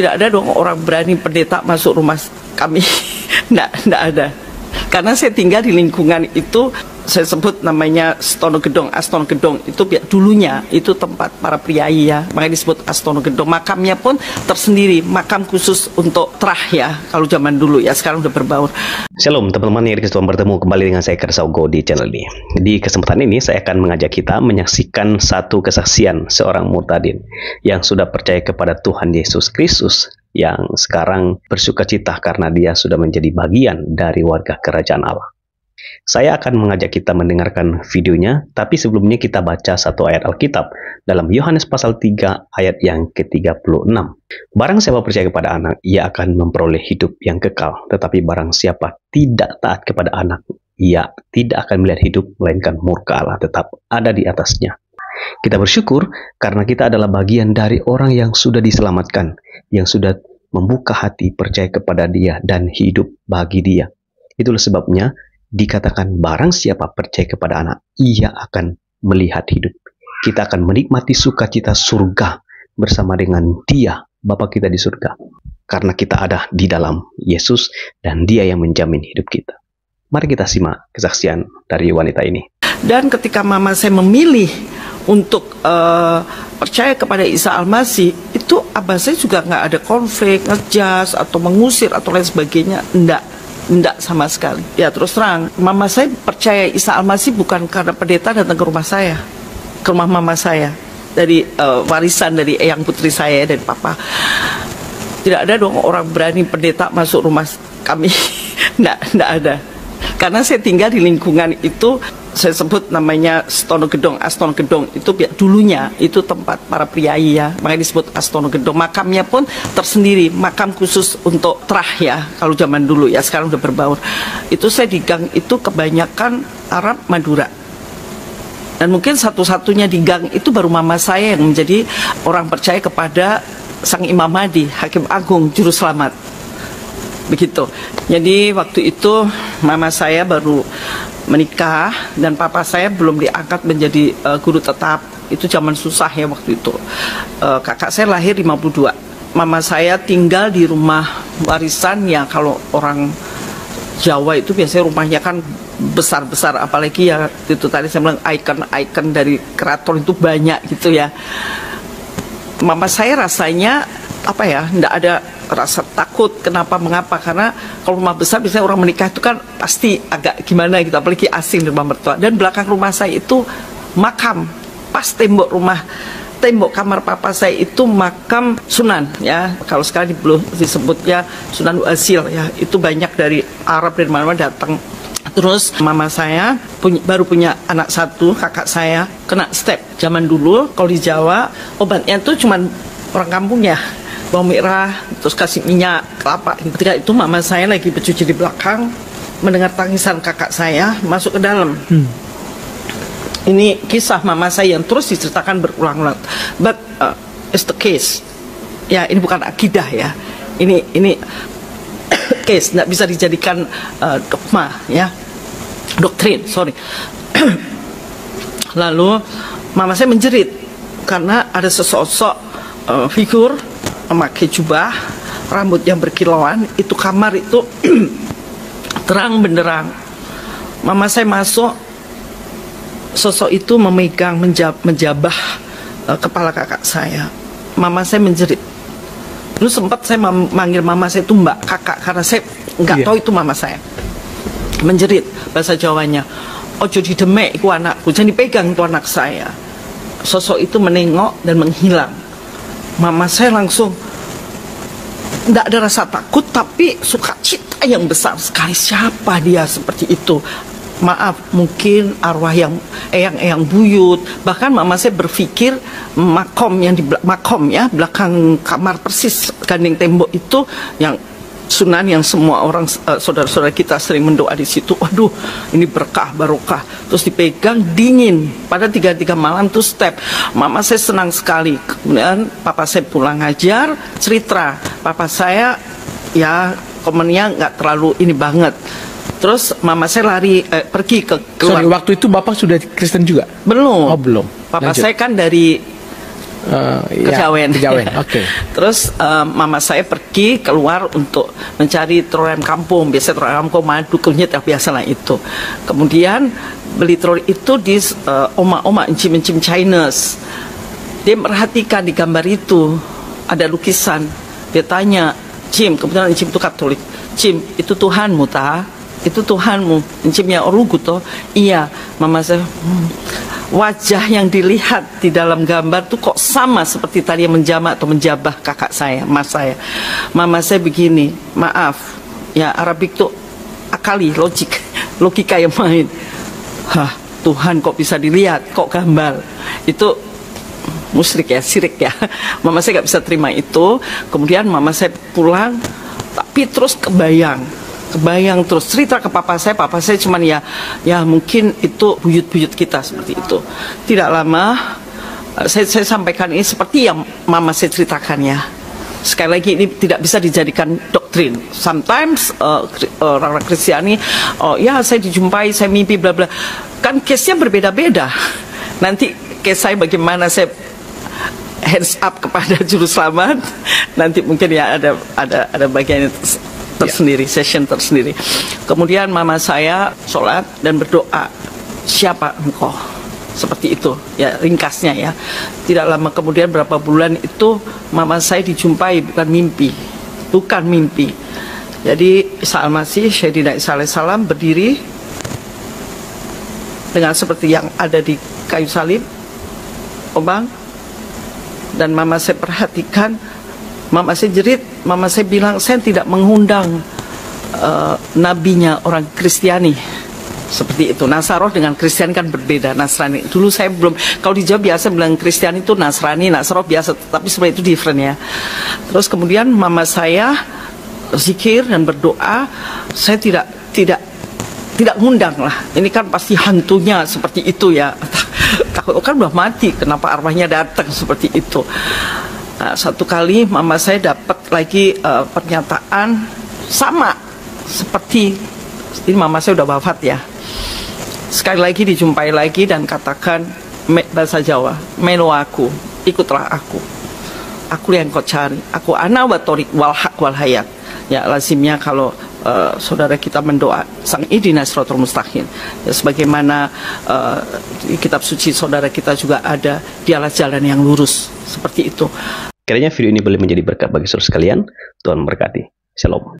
Tidak ada dong orang berani pendeta masuk rumah kami. Nggak ada. Karena saya tinggal di lingkungan itu, saya sebut namanya Astono Gedong. Astono Gedong itu dulunya itu tempat para priai ya, makanya disebut Astono Gedong. Makamnya pun tersendiri, makam khusus untuk terah ya, kalau zaman dulu ya, sekarang udah berbaur. Shalom teman-teman, yang kesempatan bertemu kembali dengan saya Kersaugo di channel ini. Di kesempatan ini saya akan mengajak kita menyaksikan satu kesaksian seorang murtadin yang sudah percaya kepada Tuhan Yesus Kristus, yang sekarang bersukacita karena dia sudah menjadi bagian dari warga kerajaan Allah. Saya akan mengajak kita mendengarkan videonya, tapi sebelumnya kita baca satu ayat Alkitab dalam Yohanes pasal 3 ayat yang ke-36. Barang siapa percaya kepada anak, ia akan memperoleh hidup yang kekal. Tetapi barang siapa tidak taat kepada anak, ia tidak akan melihat hidup, melainkan murka Allah tetap ada di atasnya. Kita bersyukur karena kita adalah bagian dari orang yang sudah diselamatkan, yang sudah membuka hati percaya kepada Dia dan hidup bagi Dia. Itulah sebabnya dikatakan barang siapa percaya kepada anak, ia akan melihat hidup. Kita akan menikmati sukacita surga bersama dengan Dia, Bapa kita di surga. Karena kita ada di dalam Yesus dan Dia yang menjamin hidup kita. Mari kita simak kesaksian dari wanita ini. Dan ketika mama saya memilih untuk percaya kepada Isa Al-Masih, itu abah saya juga nggak ada konflik, ngejas atau mengusir atau lain sebagainya, enggak sama sekali. Ya terus terang, mama saya percaya Isa Al-Masih bukan karena pendeta datang ke rumah saya, ke rumah mama saya, dari warisan dari eyang putri saya dan papa. Tidak ada dong orang berani pendeta masuk rumah kami. Enggak ada. Karena saya tinggal di lingkungan itu, saya sebut namanya Astono Gedong. Astono Gedong itu dulunya itu tempat para priai ya, makanya disebut Astono Gedong. Makamnya pun tersendiri, makam khusus untuk terah ya, kalau zaman dulu ya, sekarang udah berbaur. Itu saya di gang itu kebanyakan Arab Madura. Dan mungkin satu-satunya di gang itu baru mama saya yang menjadi orang percaya kepada Sang Imam Mahdi, Hakim Agung, Juru Selamat. Begitu. Jadi waktu itu mama saya baru menikah dan papa saya belum diangkat menjadi guru tetap. Itu zaman susah ya waktu itu. Kakak saya lahir 52. Mama saya tinggal di rumah warisan yang kalau orang Jawa itu biasanya rumahnya kan besar-besar, apalagi ya itu tadi saya bilang ikon-ikon dari keraton itu banyak gitu ya. Mama saya rasanya apa ya, enggak ada rasa takut. Kenapa, mengapa? Karena kalau rumah besar biasanya orang menikah itu kan pasti agak gimana gitu, apalagi asing di rumah mertua. Dan belakang rumah saya itu makam, pas tembok kamar papa saya itu makam Sunan ya. Kalau sekarang disebutnya Sunan Asil ya, itu banyak dari Arab dari mana-mana datang. Terus mama saya baru punya anak satu, kakak saya kena step. Zaman dulu kalau di Jawa obatnya itu cuman orang kampung ya, bawang merah, terus kasih minyak kelapa. Ketika itu mama saya lagi bercuci di belakang, mendengar tangisan kakak saya masuk ke dalam. Ini kisah mama saya yang terus diceritakan berulang-ulang. But it's the case. Ya ini bukan akidah ya. Ini case, nggak bisa dijadikan dogma ya, doktrin. Sorry. Lalu mama saya menjerit karena ada sesosok figur memakai jubah, rambut yang berkilauan. Itu kamar itu terang benderang. Mama saya masuk, sosok itu memegang menjabah kepala kakak saya. Mama saya menjerit. Dulu sempat saya manggil mama saya itu mbak kakak, karena saya nggak tahu itu mama saya. Menjerit bahasa Jawanya, ojo didemek iku anakku, jangan dipegang itu anak saya. Sosok itu menengok dan menghilang. Mama saya langsung tidak ada rasa takut, tapi sukacita yang besar sekali. Siapa dia seperti itu? Maaf, mungkin arwah yang eyang buyut. Bahkan mama saya berpikir makom yang di makom ya, belakang kamar persis gandeng tembok itu yang Sunan, yang semua orang saudara-saudara kita sering mendoa di situ. Waduh, ini berkah barokah. Terus dipegang dingin. Pada 3 malam tuh step. Mama saya senang sekali. Kemudian papa saya pulang ngajar, cerita. Papa saya ya komennya nggak terlalu ini banget. Terus mama saya lari pergi ke keluar. Sorry, waktu itu bapak sudah Kristen juga? Belum. Oh belum. Papa Lanjut. saya kan dari Kejawen. Kejawen. Oke. Terus mama saya pergi keluar untuk mencari telur ayam kampung. Biasa telur ayam kampung madu kunyit, ya biasalah itu. Kemudian beli telur itu di oma-oma encim-encim Chinese. Dia merhatikan di gambar itu ada lukisan. Dia tanya, Cim, kebetulan encim itu Katolik. Cim, itu Tuhanmu ta? Itu Tuhanmu. Encimnya Orugu toh? Iya. Mama saya, wajah yang dilihat di dalam gambar tuh kok sama seperti tadi yang menjamak atau menjabah kakak saya, mas saya. Mama saya begini, maaf, ya Arabik tuh akali, logika yang main. Hah, Tuhan kok bisa dilihat, kok gambar. Itu musyrik ya, syirik ya. Mama saya gak bisa terima itu. Kemudian mama saya pulang, tapi terus kebayang terus cerita ke papa saya cuman ya mungkin itu buyut-buyut kita seperti itu. Tidak lama saya sampaikan ini seperti yang mama saya ceritakan ya. Sekali lagi ini tidak bisa dijadikan doktrin. Sometimes orang-orang Kristiani, ya saya dijumpai, saya mimpi bla bla. Kan case-nya berbeda-beda. Nanti case saya bagaimana saya hands up kepada juru selamat. Nanti mungkin ya ada bagian tersendiri, session tersendiri. Kemudian mama saya sholat dan berdoa, siapa engkau? Seperti itu ya ringkasnya ya. Tidak lama kemudian berapa bulan itu mama saya dijumpai bukan mimpi. Jadi Isa Al-Masih, Sayyidina Isa alaihissalam berdiri dengan seperti yang ada di kayu salib, obang. Dan mama saya perhatikan, mama saya jerit, mama saya bilang, saya tidak mengundang nabinya orang Kristiani. Seperti itu. Nasaroh dengan Kristiani kan berbeda. Nasrani. Dulu saya belum, kalau di Jawa biasa bilang Kristiani itu Nasrani, Nasaroh biasa, tapi sebenarnya itu different ya. Terus kemudian mama saya zikir dan berdoa, saya tidak ngundang lah. Ini kan pasti hantunya seperti itu ya. Takut kan udah mati, kenapa arwahnya datang seperti itu. Nah, satu kali mama saya dapat lagi pernyataan sama seperti ini, mama saya udah wafat ya. Sekali lagi dijumpai lagi dan katakan bahasa Jawa, melo aku, ikutlah aku yang kau cari, aku ana wa torik wal haq wal hayat. Ya lazimnya kalau saudara kita mendoa sang ihdinas siratal mustaqim ya, sebagaimana di kitab suci saudara kita juga ada, dialah jalan yang lurus, seperti itu. Kiranya video ini boleh menjadi berkat bagi saudara sekalian. Tuhan memberkati. Shalom.